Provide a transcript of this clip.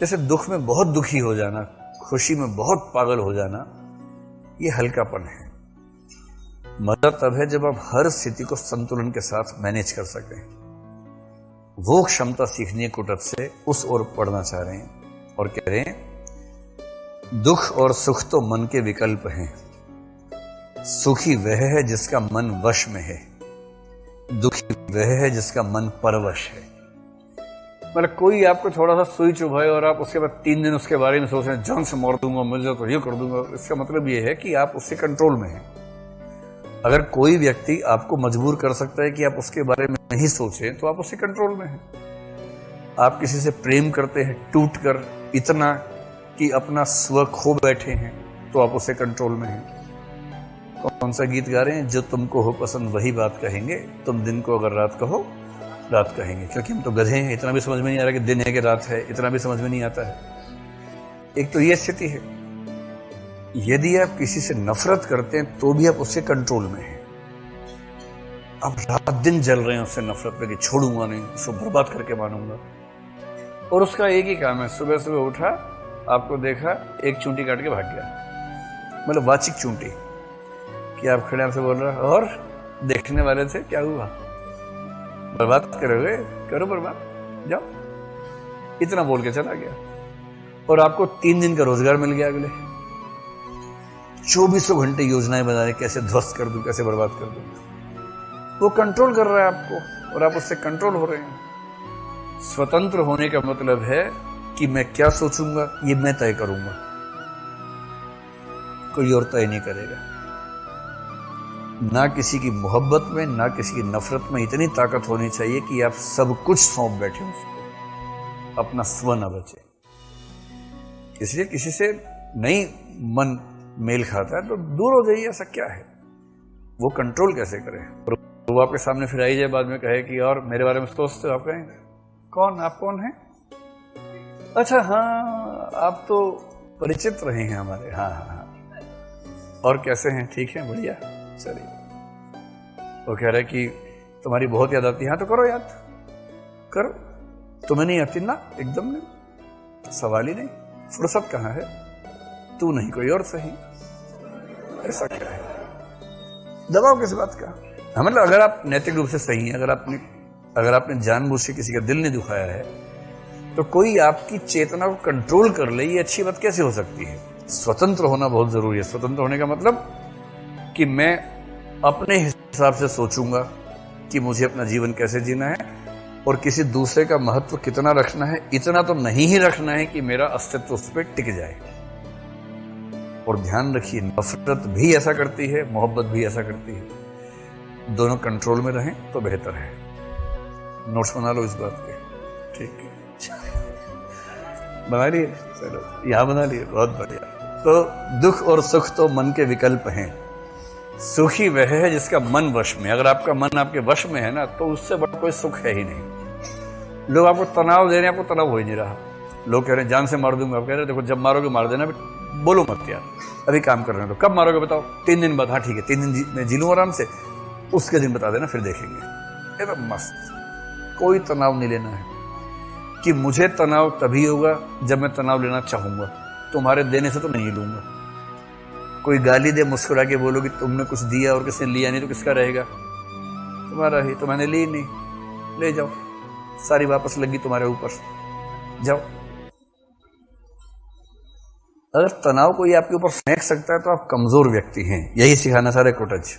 जैसे दुख में बहुत दुखी हो जाना, खुशी में बहुत पागल हो जाना, ये हल्कापन है। मजा तब है जब आप हर स्थिति को संतुलन के साथ मैनेज कर सकें। वो क्षमता सीखनी है कुटत से, उस ओर पढ़ना चाह रहे हैं और कह रहे हैं दुख और सुख तो मन के विकल्प हैं, सुखी वह है जिसका मन वश में है, दुखी वह है जिसका मन परवश है। मतलब कोई आपको थोड़ा सा सुई चुभाए और आप उसके बाद 3 दिन उसके बारे में सोच रहे हैं, जान से मार दूंगा, मिल जाए तो ये कर दूंगा, इसका मतलब ये है कि आप उससे कंट्रोल में हैं। अगर कोई व्यक्ति आपको मजबूर कर सकता है कि आप उसके बारे में नहीं सोचें, तो आप उससे कंट्रोल में हैं। आप किसी से प्रेम करते हैं टूट कर इतना कि अपना स्व खो बैठे हैं, तो आप उससे कंट्रोल में हैं। कौन सा गीत गा रहे हैं? जो तुमको हो पसंद वही बात कहेंगे, तुम दिन को अगर रात कहो रात कहेंगे। क्योंकि हम तो गधे हैं, इतना भी समझ में नहीं आ रहा कि दिन है कि रात है, इतना भी समझ में नहीं आता है। एक तो ये स्थिति है। यदि आप किसी से नफरत करते हैं तो भी आप उससे कंट्रोल में हैं। आप रात दिन जल रहे हैं उससे नफरत पे कि छोड़ूंगा नहीं, उसको बर्बाद करके मानूंगा। और उसका एक ही काम है, सुबह सुबह उठा, आपको देखा, एक चूंटी काट के भाग गया। मतलब वाचिक चूंटी कि आप खड़े आपसे बोल रहे और देखने वाले थे क्या हुआ, बर्बाद करोगे, करो बर्बाद, जाओ, इतना बोल के चला गया। और आपको 3 दिन का रोजगार मिल गया। अगले 2400 घंटे योजनाएं बना रहे, कैसे ध्वस्त कर दूं, कैसे बर्बाद कर दूं। वो कंट्रोल कर रहा है आपको और आप उससे कंट्रोल हो रहे हैं। स्वतंत्र होने का मतलब है कि मैं क्या सोचूंगा ये मैं तय करूंगा, कोई और तय नहीं करेगा। ना किसी की मोहब्बत में, ना किसी की नफरत में इतनी ताकत होनी चाहिए कि आप सब कुछ सौंप बैठे उसको, अपना स्व न बचे। इसलिए किसी से नहीं मन मेल खाता है तो दूर हो जाइए। ऐसा क्या है? वो कंट्रोल कैसे करें? और वो आपके सामने फिर आई जाए बाद में कहे कि और मेरे बारे में सोचते हो, आप कहें कौन, आप कौन हैं? अच्छा हाँ, आप तो परिचित रहे हैं हमारे। हाँ हाँ हाँ, और कैसे हैं? ठीक है, बढ़िया, चलिए। वो कह रहे कि तुम्हारी बहुत याद आती है। हाँ तो करो याद, करो। तुम्हें नहीं आती ना? एकदम नहीं, सवाल ही नहीं। फुर्सत कहाँ है? तू नहीं कोई और सही। ऐसा क्या है? दबाव किस बात का? हाँ, मतलब अगर आप नैतिक रूप से सही हैं, अगर आपने जानबूझ से किसी का दिल नहीं दुखाया है, तो कोई आपकी चेतना को कंट्रोल कर ले, ये अच्छी बात कैसे हो सकती है? स्वतंत्र होना बहुत जरूरी है। स्वतंत्र होने का मतलब कि मैं अपने हिसाब से सोचूंगा कि मुझे अपना जीवन कैसे जीना है और किसी दूसरे का महत्व कितना रखना है। इतना तो नहीं ही रखना है कि मेरा अस्तित्व उस पर टिक जाए। और ध्यान रखिए, नफरत भी ऐसा करती है, मोहब्बत भी ऐसा करती है। दोनों कंट्रोल में रहें तो बेहतर है। नोट्स बना लो इस बात के, ठीक है? बना लिए? चलो, यहां बना लिए, बहुत बढ़िया। तो दुख और सुख तो मन के विकल्प हैं, सुखी वह है जिसका मन वश में। अगर आपका मन आपके वश में है ना, तो उससे बड़ा कोई सुख है ही नहीं। लोग आपको तनाव दे रहे हैं, आपको तनाव हो ही नहीं रहा। लोग कह रहे हैं जान से मार दूंगा, आप कह रहे हैं देखो जब मारोगे मार देना, बोलो मत यार, अभी काम कर रहे हैं तो कब मारोगे बताओ? 3 दिन बाद। हाँ ठीक है, 3 दिन मैं जी लूँ आराम से, उसके दिन बता देना, फिर देखेंगे। एकदम मस्त। कोई तनाव नहीं लेना है कि मुझे तनाव तभी होगा जब मैं तनाव लेना चाहूंगा, तुम्हारे देने से तो नहीं लूंगा। कोई गाली दे, मुस्कुरा के बोलो कि तुमने कुछ दिया और किसने लिया नहीं, तो किसका रहेगा? तुम्हारा ही। तो मैंने ली नहीं, ले जाओ, सारी वापस लगी तुम्हारे ऊपर, जाओ। अगर तनाव कोई आपके ऊपर फेंक सकता है तो आप कमजोर व्यक्ति हैं। यही सिखाना सारे कोटज।